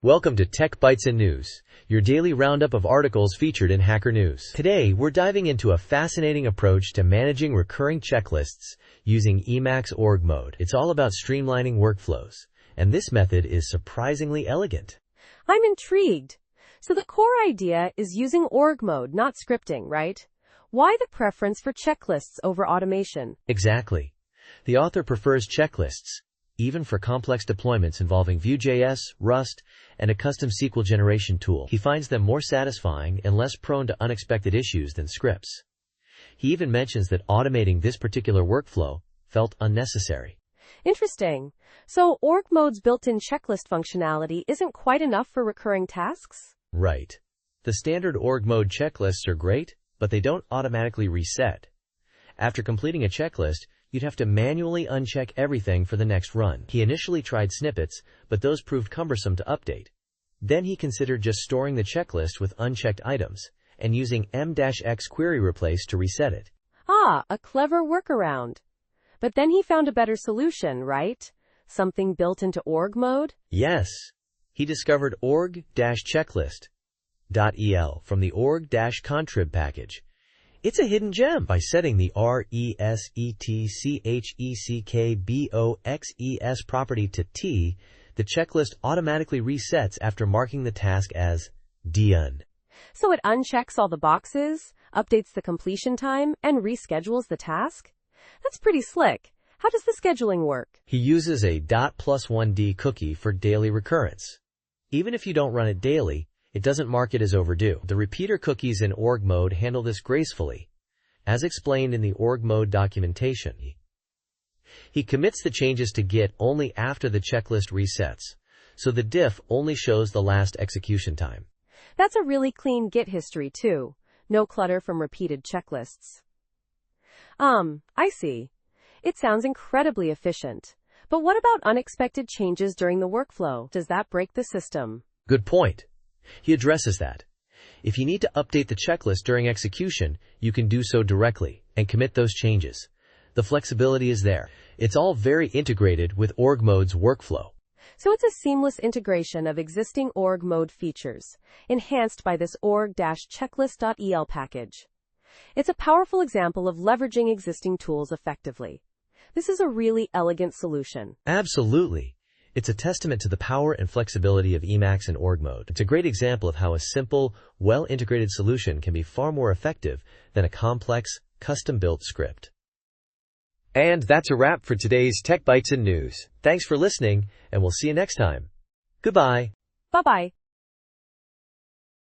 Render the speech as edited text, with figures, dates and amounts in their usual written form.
Welcome to Tech Bytes and News, your daily roundup of articles featured in Hacker News. Today, we're diving into a fascinating approach to managing recurring checklists using Emacs org mode. It's all about streamlining workflows, and this method is surprisingly elegant. I'm intrigued. So the core idea is using org mode, not scripting, right? Why the preference for checklists over automation? Exactly. The author prefers checklists, even for complex deployments involving Vue.js, Rust, and a custom SQL generation tool. He finds them more satisfying and less prone to unexpected issues than scripts. He even mentions that automating this particular workflow felt unnecessary. Interesting. So org mode's built-in checklist functionality isn't quite enough for recurring tasks? Right. The standard org mode checklists are great, but they don't automatically reset. After completing a checklist, you'd have to manually uncheck everything for the next run. He initially tried snippets, but those proved cumbersome to update. Then he considered just storing the checklist with unchecked items and using m-x query replace to reset it. A clever workaround. But then he found a better solution, right? Something built into org mode? Yes. He discovered org-checklist.el from the org-contrib package. It's a hidden gem. By setting the resetchecks property to T, the checklist automatically resets after marking the task as done. So it unchecks all the boxes, updates the completion time, and reschedules the task? That's pretty slick. How does the scheduling work? He uses a .+1d cookie for daily recurrence. Even if you don't run it daily, it doesn't mark it as overdue. The repeater cookies in org mode handle this gracefully, as explained in the org mode documentation. He commits the changes to Git only after the checklist resets, so the diff only shows the last execution time. That's a really clean Git history too. No clutter from repeated checklists. I see. It sounds incredibly efficient. But what about unexpected changes during the workflow? Does that break the system? Good point. He addresses that. If you need to update the checklist during execution, you can do so directly and commit those changes. The flexibility is there. It's all very integrated with org mode's workflow. So it's a seamless integration of existing org mode features, enhanced by this org-checklist.el package. It's a powerful example of leveraging existing tools effectively. This is a really elegant solution. Absolutely. It's a testament to the power and flexibility of Emacs and org mode. It's a great example of how a simple, well-integrated solution can be far more effective than a complex, custom-built script. And that's a wrap for today's Tech Bytes and News. Thanks for listening, and we'll see you next time. Goodbye. Bye-bye.